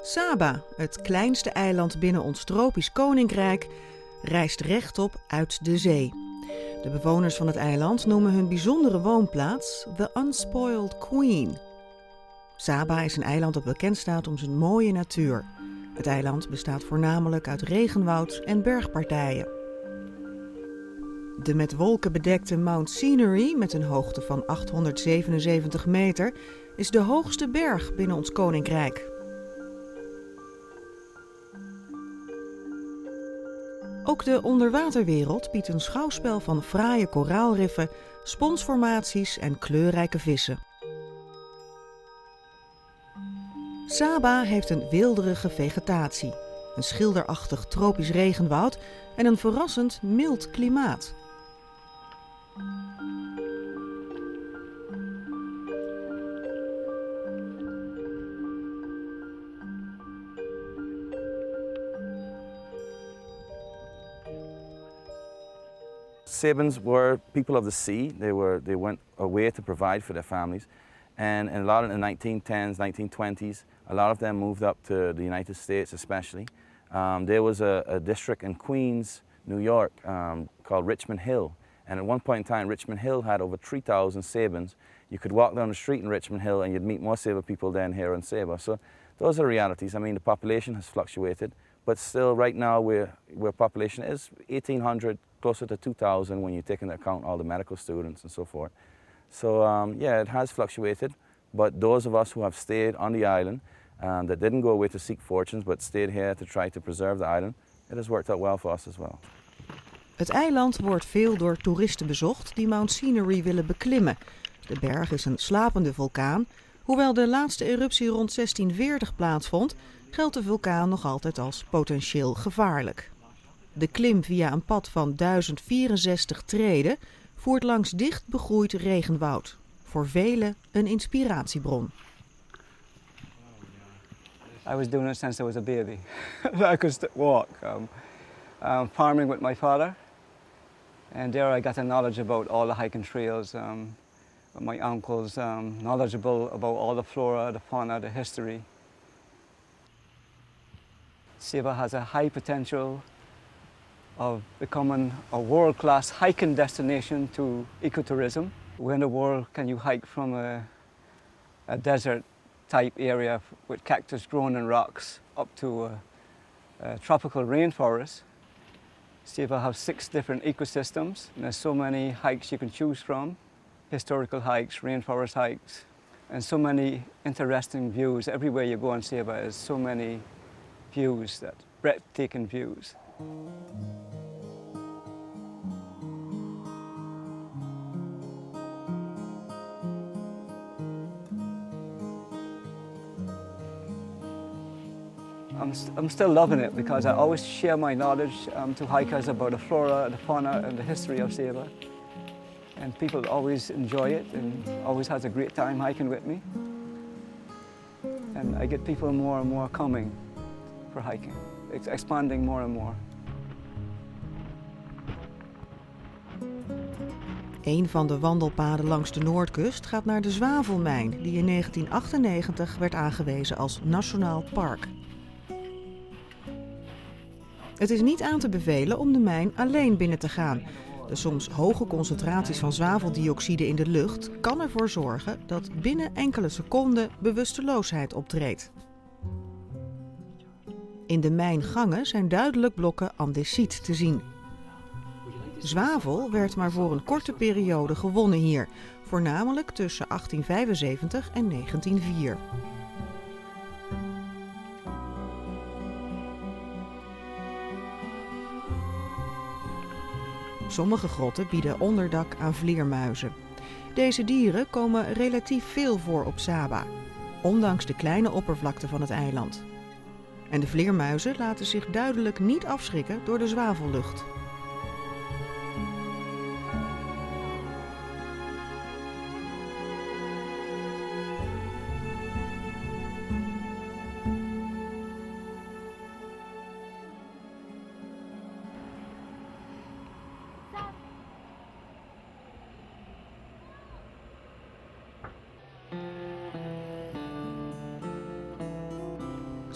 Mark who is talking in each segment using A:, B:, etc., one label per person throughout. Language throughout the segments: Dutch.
A: Saba, het kleinste eiland binnen ons tropisch koninkrijk, rijst rechtop uit de zee. De bewoners van het eiland noemen hun bijzondere woonplaats The Unspoiled Queen. Saba is een eiland dat bekend staat om zijn mooie natuur. Het eiland bestaat voornamelijk uit regenwoud en bergpartijen. De met wolken bedekte Mount Scenery, met een hoogte van 877 meter, is de hoogste berg binnen ons koninkrijk. Ook de onderwaterwereld biedt een schouwspel van fraaie koraalriffen, sponsformaties en kleurrijke vissen. Saba heeft een weelderige vegetatie, een schilderachtig tropisch regenwoud en een verrassend mild klimaat.
B: Sabans were people of the sea. They went away to provide for their families. And a lot in the 1910s, 1920s, a lot of them moved up to the United States especially. There was a district in Queens, New York, called Richmond Hill. And at one point in time, Richmond Hill had over 3,000 Sabans. You could walk down the street in Richmond Hill and you'd meet more Saba people than here in Saba. So those are realities. I mean, the population has fluctuated, but still right now where population is 1,800, closer to 2,000 when you take into account all the medical students and so forth. So yeah, it has fluctuated, but those of us who have stayed on the island, that didn't go away to seek fortunes, but stayed here to try to preserve the island, it has worked out well for us as well.
A: Het eiland wordt veel door toeristen bezocht die Mount Scenery willen beklimmen. De berg is een slapende vulkaan. Hoewel de laatste eruptie rond 1640 plaatsvond, geldt de vulkaan nog altijd als potentieel gevaarlijk. De klim via een pad van 1064 treden voert langs dicht begroeid regenwoud. Voor velen een inspiratiebron.
C: I was doing it since I was a baby. I could walk. Farming with my father. And there I got a knowledge about all the hiking trails. My uncle's knowledgeable about all the flora, the fauna, the history. Saba has a high potential of becoming a world-class hiking destination to ecotourism. Where in the world can you hike from a desert-type area with cactus growing in rocks up to a tropical rainforest? Saba has 6 different ecosystems, and there's so many hikes you can choose from. Historical hikes, rainforest hikes, and so many interesting views. Everywhere you go in Saba is so many views, that breathtaking views. I'm still loving it because I always share my knowledge to hikers about the flora, the fauna, and the history of Saba. And people always enjoy it and always has a great time hiking with me. And I get people more and more coming for hiking. It's expanding more and more.
A: Een van de wandelpaden langs de Noordkust gaat naar de zwavelmijn, die in 1998 werd aangewezen als nationaal park. Het is niet aan te bevelen om de mijn alleen binnen te gaan. De soms hoge concentraties van zwaveldioxide in de lucht kan ervoor zorgen dat binnen enkele seconden bewusteloosheid optreedt. In de mijngangen zijn duidelijk blokken andesiet te zien. Zwavel werd maar voor een korte periode gewonnen hier, voornamelijk tussen 1875 en 1904. Sommige grotten bieden onderdak aan vleermuizen. Deze dieren komen relatief veel voor op Saba, ondanks de kleine oppervlakte van het eiland. En de vleermuizen laten zich duidelijk niet afschrikken door de zwavellucht.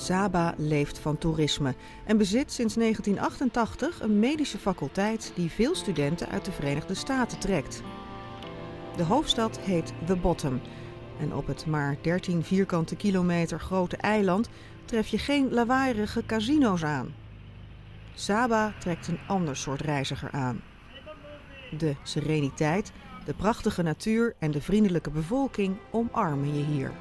A: Saba leeft van toerisme en bezit sinds 1988 een medische faculteit die veel studenten uit de Verenigde Staten trekt. De hoofdstad heet The Bottom en op het maar 13 vierkante kilometer grote eiland tref je geen lawaaierige casino's aan. Saba trekt een ander soort reiziger aan. De sereniteit, de prachtige natuur en de vriendelijke bevolking omarmen je hier.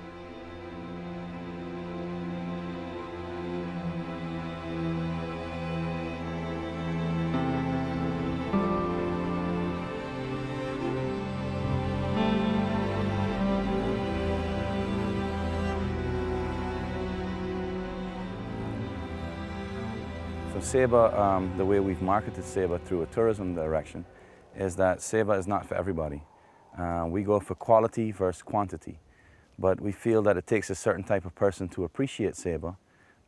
B: So Saba, the way we've marketed Saba through a tourism direction is that Saba is not for everybody. We go for quality versus quantity, but we feel that it takes a certain type of person to appreciate Saba,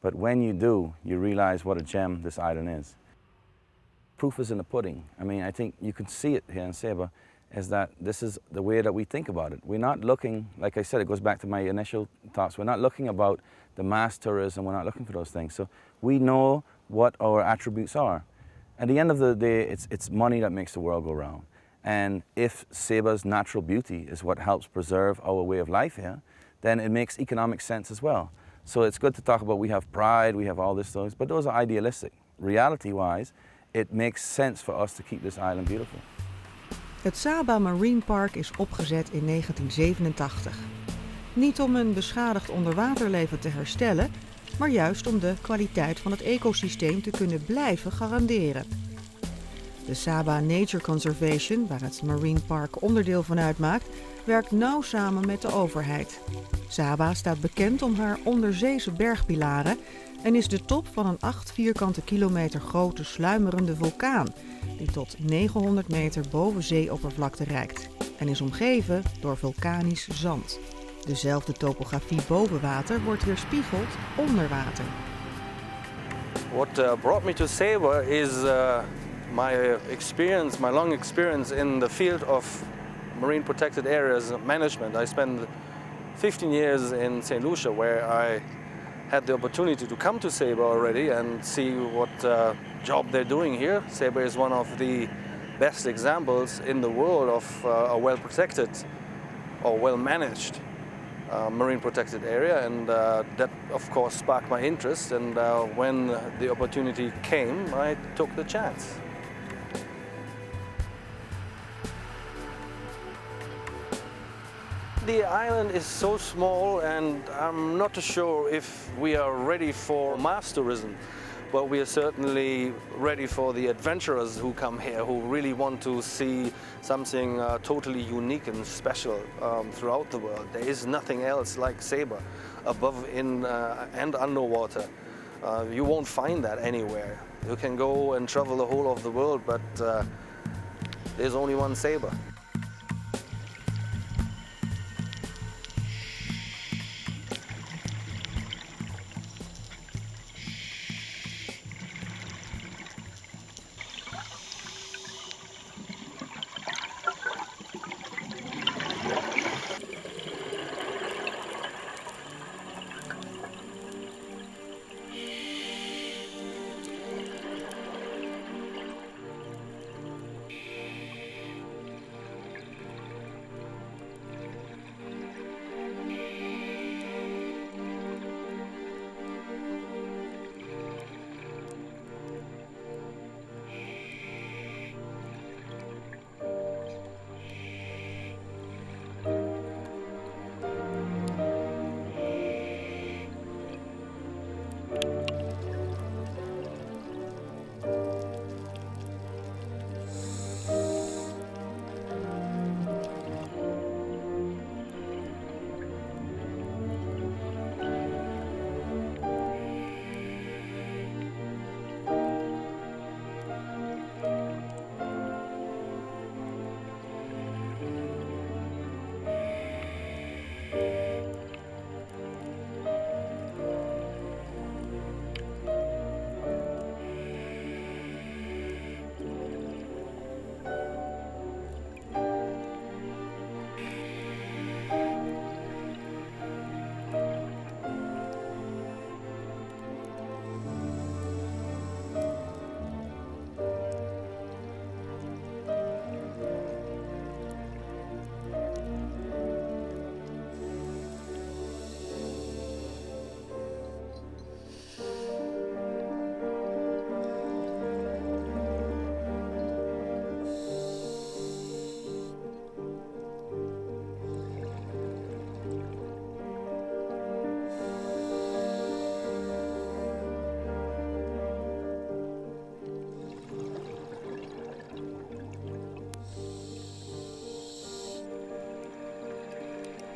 B: but when you do, you realize what a gem this island is. Proof is in the pudding. I mean, I think you can see it here in Saba, is that this is the way that we think about it. We're not looking, like I said, it goes back to my initial thoughts, we're not looking about the mass tourism, we're not looking for those things. So we know what our attributes are. At the end of the day, it's money that makes the world go round. And if Saba's natural beauty is what helps preserve our way of life here, then it makes economic sense as well. So it's good to talk about we have pride, we have all this stuff, but those are idealistic. Reality-wise, it makes sense for us to keep this island beautiful.
A: Het Saba Marine Park is opgezet in 1987. Niet om een beschadigd onderwaterleven te herstellen, maar juist om de kwaliteit van het ecosysteem te kunnen blijven garanderen. De Saba Nature Conservation, waar het Marine Park onderdeel van uitmaakt, werkt nauw samen met de overheid. Saba staat bekend om haar onderzeese bergpilaren en is de top van een 8 vierkante kilometer grote sluimerende vulkaan, die tot 900 meter boven zeeoppervlakte reikt en is omgeven door vulkanisch zand. Dezelfde topografie boven water wordt weerspiegeld onder water.
D: What brought me to Saba is my experience, my long experience in the field of marine protected areas management. I spent 15 years in St. Lucia, where I had the opportunity to come to Saba already and see what job they're doing here. Saba is one of the best examples in the world of a well-protected or well-managed marine protected area, and that of course sparked my interest, and when the opportunity came, I took the chance. The island is so small, and I'm not too sure if we are ready for mass tourism, but we are certainly ready for the adventurers who come here, who really want to see something totally unique and special throughout the world. There is nothing else like Saba, above in and underwater. You won't find that anywhere. You can go and travel the whole of the world, but there's only one Saba.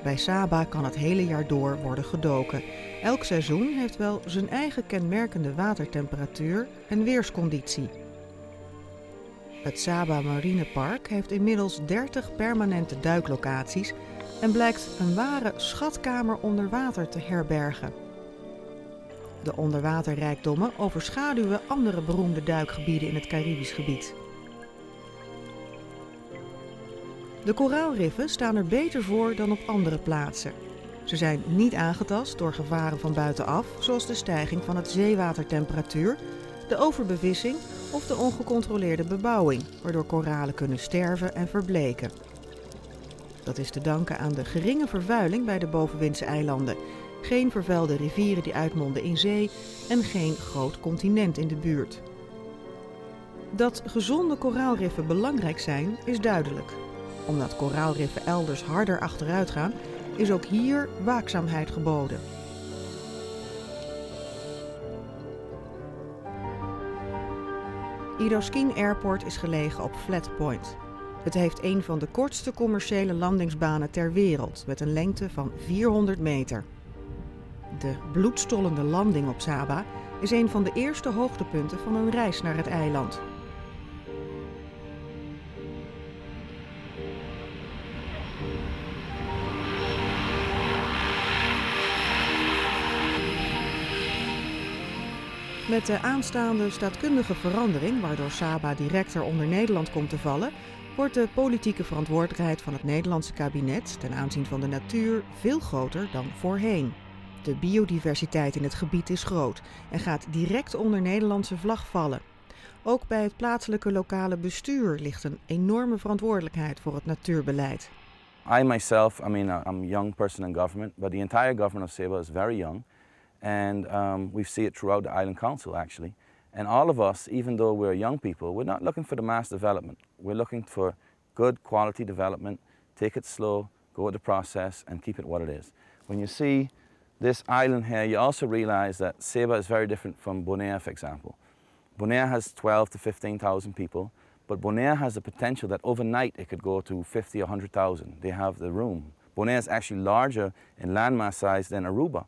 A: Bij Saba kan het hele jaar door worden gedoken. Elk seizoen heeft wel zijn eigen kenmerkende watertemperatuur en weersconditie. Het Saba Marine Park heeft inmiddels 30 permanente duiklocaties en blijkt een ware schatkamer onder water te herbergen. De onderwaterrijkdommen overschaduwen andere beroemde duikgebieden in het Caribisch gebied. De koraalriffen staan er beter voor dan op andere plaatsen. Ze zijn niet aangetast door gevaren van buitenaf, zoals de stijging van het zeewatertemperatuur, de overbevissing of de ongecontroleerde bebouwing, waardoor koralen kunnen sterven en verbleken. Dat is te danken aan de geringe vervuiling bij de bovenwindse eilanden, geen vervuilde rivieren die uitmonden in zee en geen groot continent in de buurt. Dat gezonde koraalriffen belangrijk zijn, is duidelijk. Omdat koraalriffen elders harder achteruit gaan, is ook hier waakzaamheid geboden. Idoskeen Airport is gelegen op Flat Point. Het heeft een van de kortste commerciële landingsbanen ter wereld met een lengte van 400 meter. De bloedstollende landing op Saba is een van de eerste hoogtepunten van een reis naar het eiland. Met de aanstaande staatkundige verandering, waardoor Saba directer onder Nederland komt te vallen, wordt de politieke verantwoordelijkheid van het Nederlandse kabinet ten aanzien van de natuur veel groter dan voorheen. De biodiversiteit in het gebied is groot en gaat direct onder Nederlandse vlag vallen. Ook bij het plaatselijke lokale bestuur ligt een enorme verantwoordelijkheid voor het natuurbeleid.
B: I myself, I'm a young person in government, but the entire government of Saba is very young. And we see it throughout the Island Council, actually. And all of us, even though we're young people, we're not looking for the mass development. We're looking for good quality development, take it slow, go with the process, and keep it what it is. When you see this island here, you also realize that Saba is very different from Bonaire, for example. Bonaire has 12 to 15,000 people, but Bonaire has the potential that overnight it could go to 50 or 100,000. They have the room. Bonaire is actually larger in landmass size than Aruba.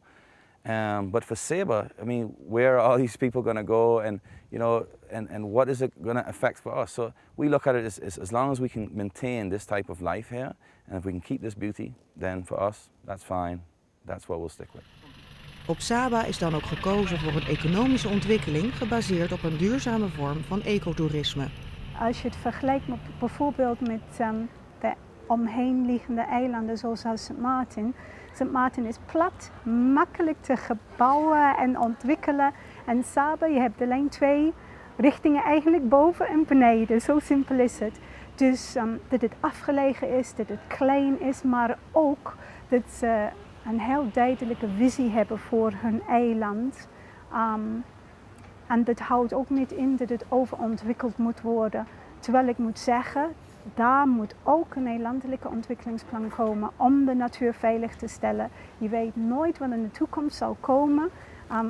B: But for Saba, I mean, where are all these people going to go, and you know, and what is it going to affect for us? So we look at it as long as we can maintain this type of life here, and if we can keep this beauty, then for us, that's fine. That's what we'll stick with.
A: Op Saba is dan ook gekozen voor een economische ontwikkeling gebaseerd op een duurzame vorm van ecotourisme.
E: Als je het vergelijkt met, bijvoorbeeld met de omheenliggende eilanden zoals Sint Maarten. Sint Maarten is plat, makkelijk te gebouwen en ontwikkelen. En Saba, je hebt alleen 2 richtingen eigenlijk, boven en beneden. Zo simpel is het. Dus dat het afgelegen is, dat het klein is, maar ook dat ze een heel duidelijke visie hebben voor hun eiland. En dat houdt ook niet in dat het overontwikkeld moet worden. Terwijl ik moet zeggen, daar moet ook een landelijke ontwikkelingsplan komen om de natuur veilig te stellen. Je weet nooit wat in de toekomst zal komen.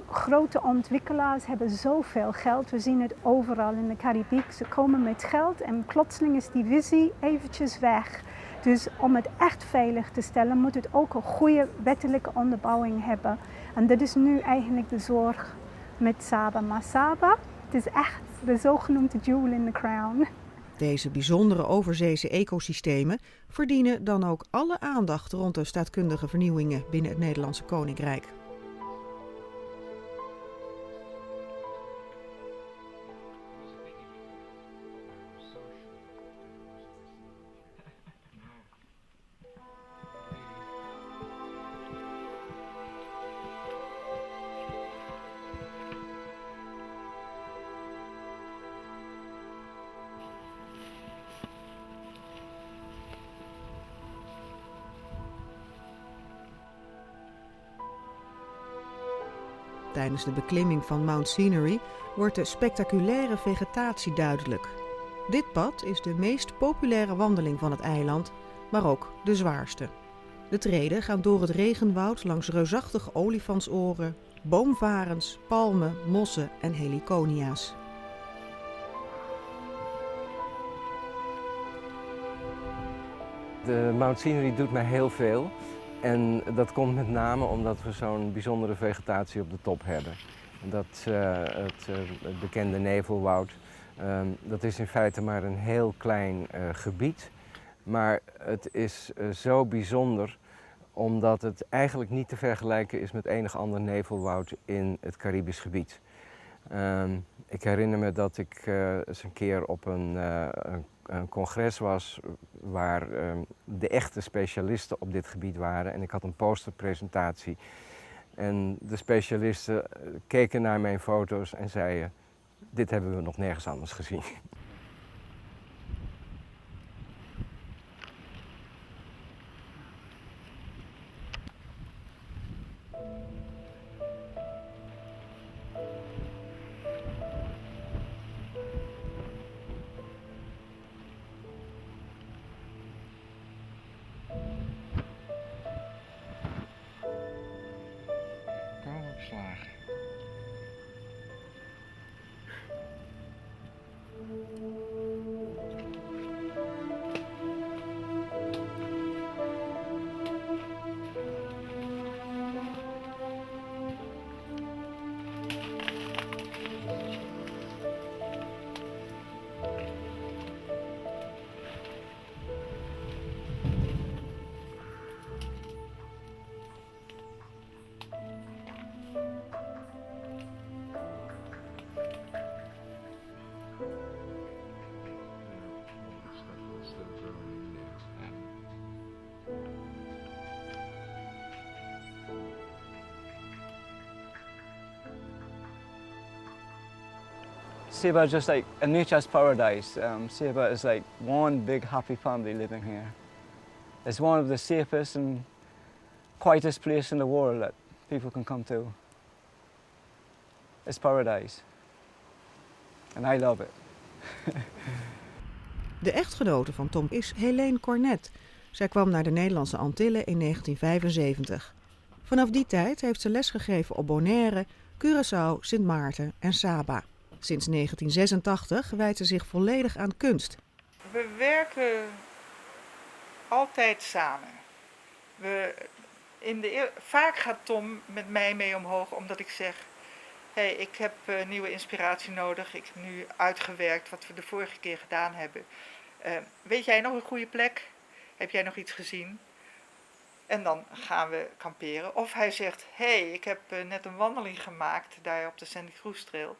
E: Grote ontwikkelaars hebben zoveel geld. We zien het overal in de Caribiek. Ze komen met geld en plotseling is die visie eventjes weg. Dus om het echt veilig te stellen moet het ook een goede wettelijke onderbouwing hebben. En dat is nu eigenlijk de zorg met Saba. Maar Saba, het is echt de zogenoemde jewel in the crown.
A: Deze bijzondere overzeese ecosystemen verdienen dan ook alle aandacht rond de staatkundige vernieuwingen binnen het Nederlandse Koninkrijk. Tijdens de beklimming van Mount Scenery wordt de spectaculaire vegetatie duidelijk. Dit pad is de meest populaire wandeling van het eiland, maar ook de zwaarste. De treden gaan door het regenwoud langs reusachtige olifantsoren, boomvarens, palmen, mossen en heliconia's.
F: De Mount Scenery doet mij heel veel. En dat komt met name omdat we zo'n bijzondere vegetatie op de top hebben. Het bekende nevelwoud, dat is in feite maar een heel klein gebied. Maar het is zo bijzonder omdat het eigenlijk niet te vergelijken is met enig ander nevelwoud in het Caribisch gebied. Ik herinner me dat ik eens een keer op een congres was waar de echte specialisten op dit gebied waren en ik had een posterpresentatie. En de specialisten keken naar mijn foto's en zeiden, dit hebben we nog nergens anders gezien. Kalopslagen.
C: Saba is just like a nature's paradise. Saba is like one big happy family living here. It's one of the safest and quietest places in the world that people can come to. It's paradise. And I love it.
A: De echtgenote van Tom is Helene Cornet. Zij kwam naar de Nederlandse Antillen in 1975. Vanaf die tijd heeft ze lesgegeven op Bonaire, Curaçao, Sint Maarten en Saba. Sinds 1986 wijdt ze zich volledig aan kunst.
G: We werken altijd samen. Vaak gaat Tom met mij mee omhoog omdat ik zeg, hey, ik heb nieuwe inspiratie nodig. Ik heb nu uitgewerkt wat we de vorige keer gedaan hebben. Weet jij nog een goede plek? Heb jij nog iets gezien? En dan gaan we kamperen. Of hij zegt, hey, ik heb net een wandeling gemaakt daar op de Sandy Cruise Trail.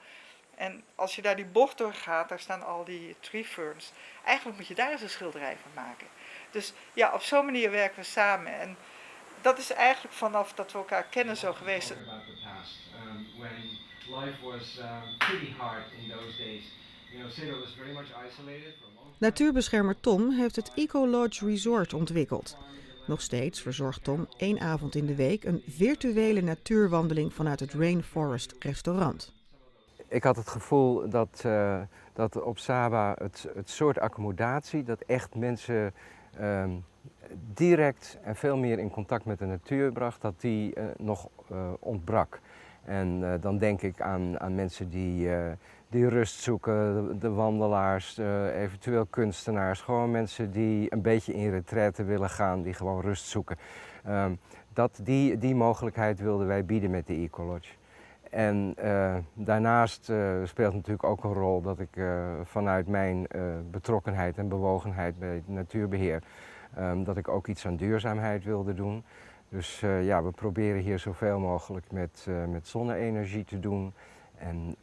G: En als je daar die bocht door gaat, daar staan al die tree ferns. Eigenlijk moet je daar eens een schilderij van maken. Dus ja, op zo'n manier werken we samen. En dat is eigenlijk vanaf dat we elkaar kennen zo geweest.
A: Natuurbeschermer Tom heeft het Eco Lodge Resort ontwikkeld. Nog steeds verzorgt Tom 1 avond in de week een virtuele natuurwandeling vanuit het Rainforest restaurant.
F: Ik had het gevoel dat op Saba het soort accommodatie, dat echt mensen direct en veel meer in contact met de natuur bracht, dat die nog ontbrak. En dan denk ik aan mensen die rust zoeken, de wandelaars, eventueel kunstenaars, gewoon mensen die een beetje in retraite willen gaan, die gewoon rust zoeken. Die mogelijkheid wilden wij bieden met de Eco Lodge. En daarnaast speelt natuurlijk ook een rol dat ik vanuit mijn betrokkenheid en bewogenheid bij het natuurbeheer, dat ik ook iets aan duurzaamheid wilde doen. Dus ja, we proberen hier zoveel mogelijk met zonne-energie te doen. En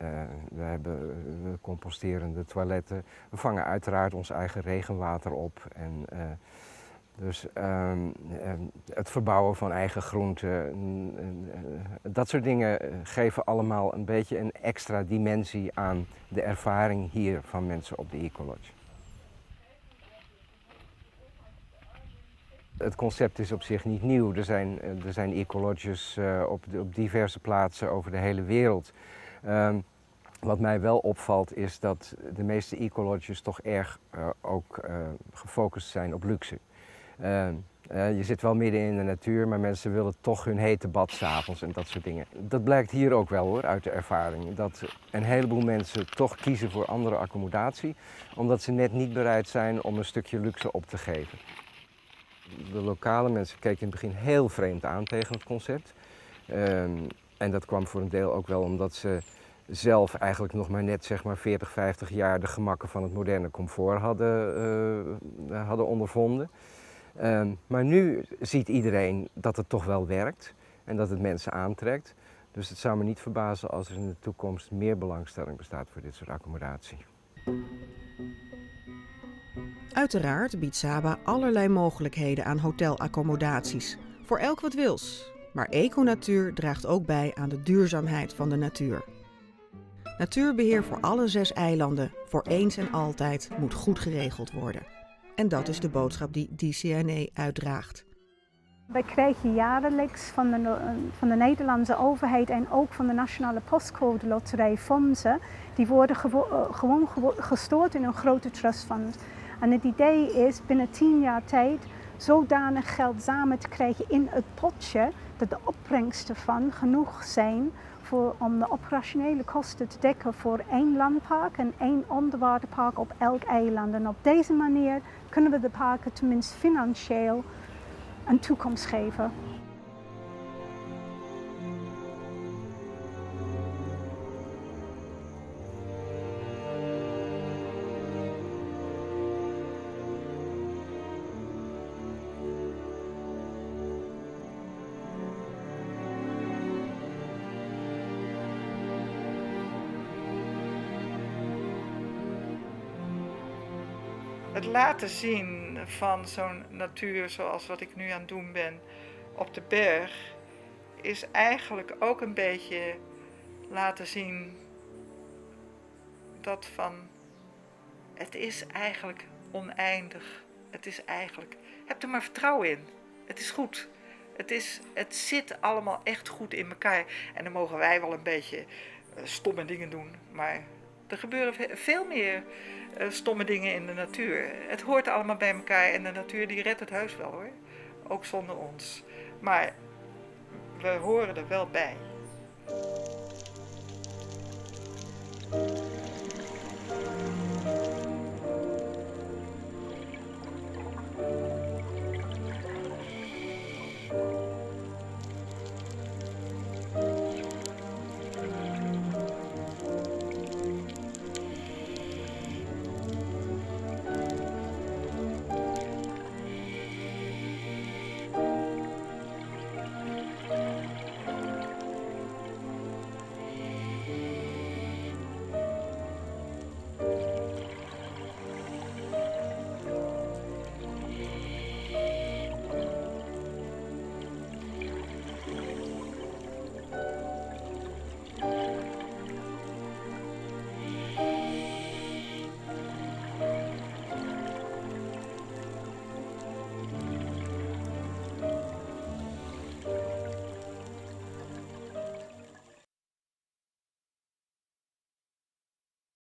F: we composteren de toiletten. We vangen uiteraard ons eigen regenwater op. En, dus het verbouwen van eigen groenten, dat soort dingen geven allemaal een beetje een extra dimensie aan de ervaring hier van mensen op de Eco Lodge. Het concept is op zich niet nieuw. Er zijn ecolodges op diverse plaatsen over de hele wereld. Wat mij wel opvalt is dat de meeste ecolodges toch erg ook gefocust zijn op luxe. Je zit wel midden in de natuur, maar mensen willen toch hun hete bad 's avonds en dat soort dingen. Dat blijkt hier ook wel hoor, uit de ervaring. Dat een heleboel mensen toch kiezen voor andere accommodatie, omdat ze net niet bereid zijn om een stukje luxe op te geven. De lokale mensen keken in het begin heel vreemd aan tegen het concept. En dat kwam voor een deel ook wel omdat ze zelf eigenlijk nog maar net zeg maar 40, 50 jaar de gemakken van het moderne comfort hadden ondervonden. Maar nu ziet iedereen dat het toch wel werkt en dat het mensen aantrekt. Dus het zou me niet verbazen als er in de toekomst meer belangstelling bestaat voor dit soort accommodatie.
A: Uiteraard biedt Saba allerlei mogelijkheden aan hotelaccommodaties. Voor elk wat wils. Maar Econatuur draagt ook bij aan de duurzaamheid van de natuur. Natuurbeheer voor alle 6 eilanden, voor eens en altijd, moet goed geregeld worden. En dat is de boodschap die DCNA uitdraagt.
E: Wij krijgen jaarlijks van de Nederlandse overheid en ook van de Nationale Postcode Loterij fondsen. Die worden gewoon gestort in een grote trustfund. En het idee is binnen 10 jaar tijd zodanig geld samen te krijgen in het potje dat de opbrengsten van genoeg zijn om de operationele kosten te dekken voor 1 landpark en 1 onderwaterpark op elk eiland. En op deze manier kunnen we de parken tenminste financieel een toekomst geven.
G: Het laten zien van zo'n natuur zoals wat ik nu aan het doen ben op de berg is eigenlijk ook een beetje laten zien dat van het is eigenlijk oneindig. Het is eigenlijk, heb er maar vertrouwen in. Het is goed. Het zit allemaal echt goed in elkaar. En dan mogen wij wel een beetje stomme dingen doen, maar er gebeuren veel meer stomme dingen in de natuur. Het hoort allemaal bij elkaar en de natuur die redt het heus wel hoor. Ook zonder ons. Maar we horen er wel bij.